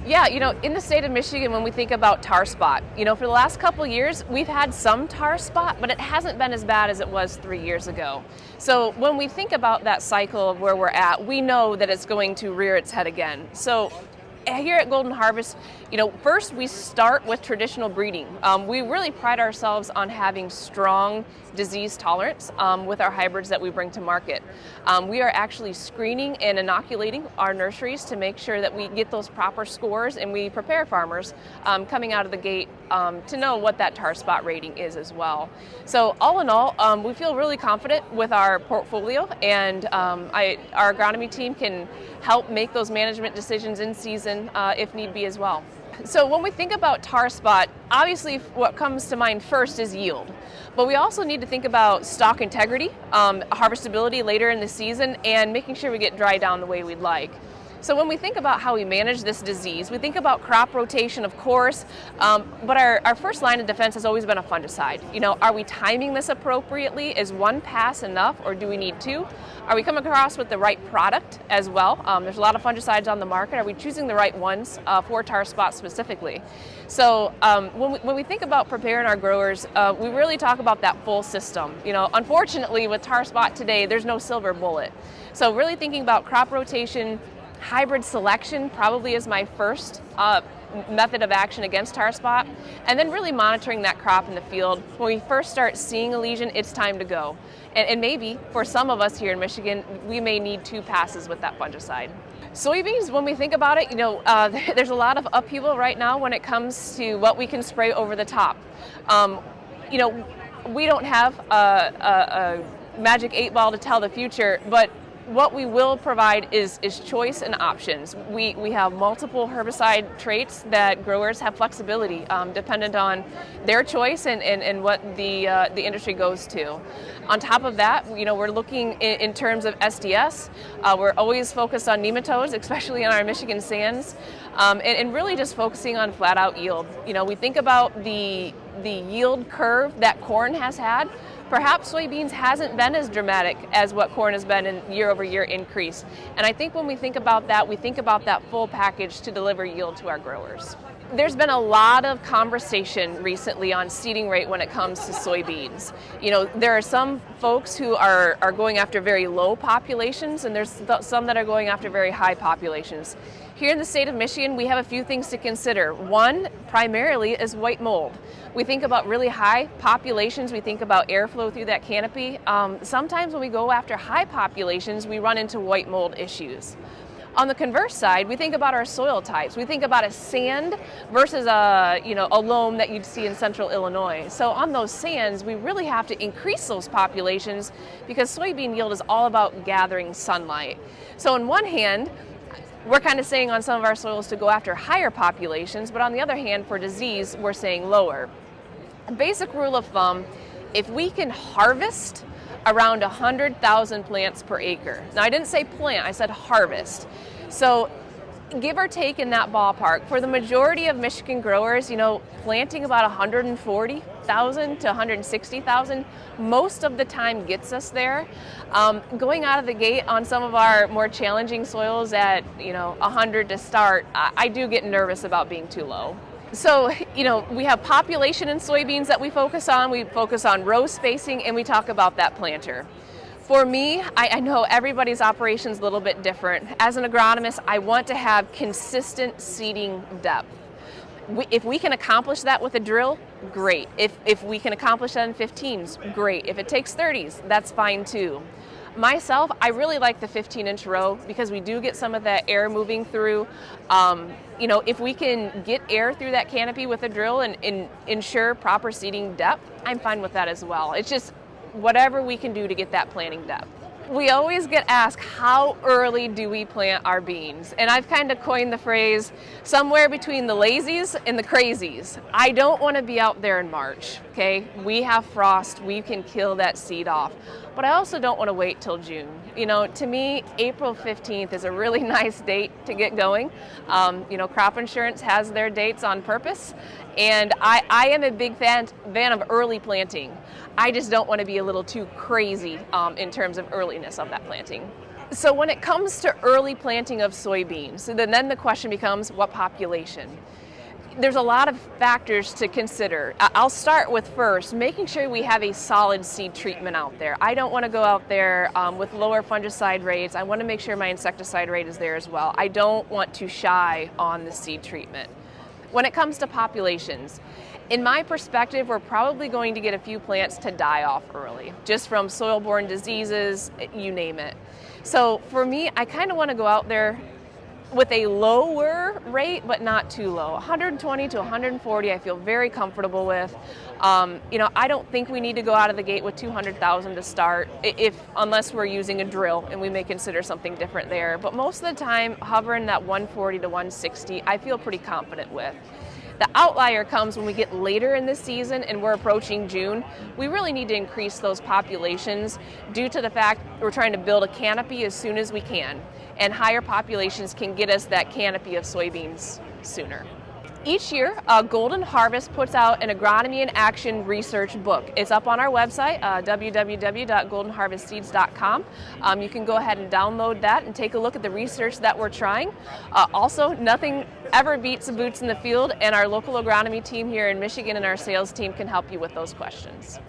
Yeah, in the state of Michigan, when we think about tar spot, for the last couple of years, we've had some tar spot, but it hasn't been as bad as it was 3 years ago. So when we think about that cycle of where we're at, we know that it's going to rear its head again. So here at Golden Harvest, first we start with traditional breeding. We really pride ourselves on having strong disease tolerance with our hybrids that we bring to market. We are actually screening and inoculating our nurseries to make sure that we get those proper scores, and we prepare farmers coming out of the gate to know what that tar spot rating is as well. So all in all, we feel really confident with our portfolio, and our agronomy team can help make those management decisions in season if need be as well. So when we think about tar spot, obviously what comes to mind first is yield. But we also need to think about stalk integrity, harvestability later in the season, and making sure we get dry down the way we'd like. So when we think about how we manage this disease, we think about crop rotation, of course, but our first line of defense has always been a fungicide. Are we timing this appropriately? Is one pass enough, or do we need two? Are we coming across with the right product as well? There's a lot of fungicides on the market. Are we choosing the right ones for tar spot specifically? So when we think about preparing our growers, we really talk about that full system. Unfortunately, with tar spot today, there's no silver bullet. So really thinking about crop rotation, hybrid selection probably is my first method of action against tar spot, and then really monitoring that crop in the field. When we first start seeing a lesion, it's time to go. And maybe for some of us here in Michigan, we may need 2 passes with that fungicide. Soybeans, when we think about it, there's a lot of upheaval right now when it comes to what we can spray over the top. We don't have a magic 8-ball to tell the future, but what we will provide is choice and options. We have multiple herbicide traits that growers have flexibility dependent on their choice and what the industry goes to. On top of that, we're looking in terms of SDS. We're always focused on nematodes, especially in our Michigan sands, and really just focusing on flat out yield. We think about the yield curve that corn has had. Perhaps soybeans hasn't been as dramatic as what corn has been in year-over-year increase. And I think when we think about that, we think about that full package to deliver yield to our growers. There's been a lot of conversation recently on seeding rate when it comes to soybeans. There are some folks who are going after very low populations, and there's some that are going after very high populations. Here in the state of Michigan, we have a few things to consider. One, primarily, is white mold. We think about really high populations. We think about airflow through that canopy. Sometimes when we go after high populations, we run into white mold issues. On the converse side, we think about our soil types. We think about a sand versus a loam that you'd see in central Illinois. So on those sands, we really have to increase those populations because soybean yield is all about gathering sunlight. So on one hand, we're kind of saying on some of our soils to go after higher populations, but on the other hand, for disease, we're saying lower. A basic rule of thumb, if we can harvest around 100,000 plants per acre. Now, I didn't say plant, I said harvest. So give or take in that ballpark, for the majority of Michigan growers, planting about 140,000 to 160,000 most of the time gets us there. Going out of the gate on some of our more challenging soils at 100 to start, I do get nervous about being too low. So, we have population in soybeans that we focus on. We focus on row spacing, and we talk about that planter. For me, I know everybody's operation is a little bit different. As an agronomist, I want to have consistent seeding depth. If we can accomplish that with a drill, great. If we can accomplish that in 15s, great. If it takes 30s, that's fine too. Myself, I really like the 15-inch row because we do get some of that air moving through. If we can get air through that canopy with a drill and ensure proper seeding depth, I'm fine with that as well. It's just whatever we can do to get that planting depth. We always get asked, how early do we plant our beans? And I've kind of coined the phrase, somewhere between the lazies and the crazies. I don't want to be out there in March, okay? We have frost, we can kill that seed off. But I also don't want to wait till June. To me, April 15th is a really nice date to get going. Crop insurance has their dates on purpose. And I am a big fan of early planting. I just don't want to be a little too crazy in terms of earliness of that planting. So when it comes to early planting of soybeans, then the question becomes what population? There's a lot of factors to consider. I'll start with first, making sure we have a solid seed treatment out there. I don't want to go out there with lower fungicide rates. I want to make sure my insecticide rate is there as well. I don't want to shy on the seed treatment. When it comes to populations, in my perspective, we're probably going to get a few plants to die off early, just from soil-borne diseases, you name it. So for me, I kind of want to go out there with a lower rate, but not too low. 120 to 140, I feel very comfortable with. I don't think we need to go out of the gate with 200,000 to start, unless we're using a drill, and we may consider something different there. But most of the time, hovering that 140 to 160, I feel pretty confident with. The outlier comes when we get later in the season and we're approaching June. We really need to increase those populations due to the fact we're trying to build a canopy as soon as we can. And higher populations can get us that canopy of soybeans sooner. Each year, Golden Harvest puts out an Agronomy in Action research book. It's up on our website, www.goldenharvestseeds.com. You can go ahead and download that and take a look at the research that we're trying. Also, nothing ever beats the boots in the field, and our local agronomy team here in Michigan and our sales team can help you with those questions.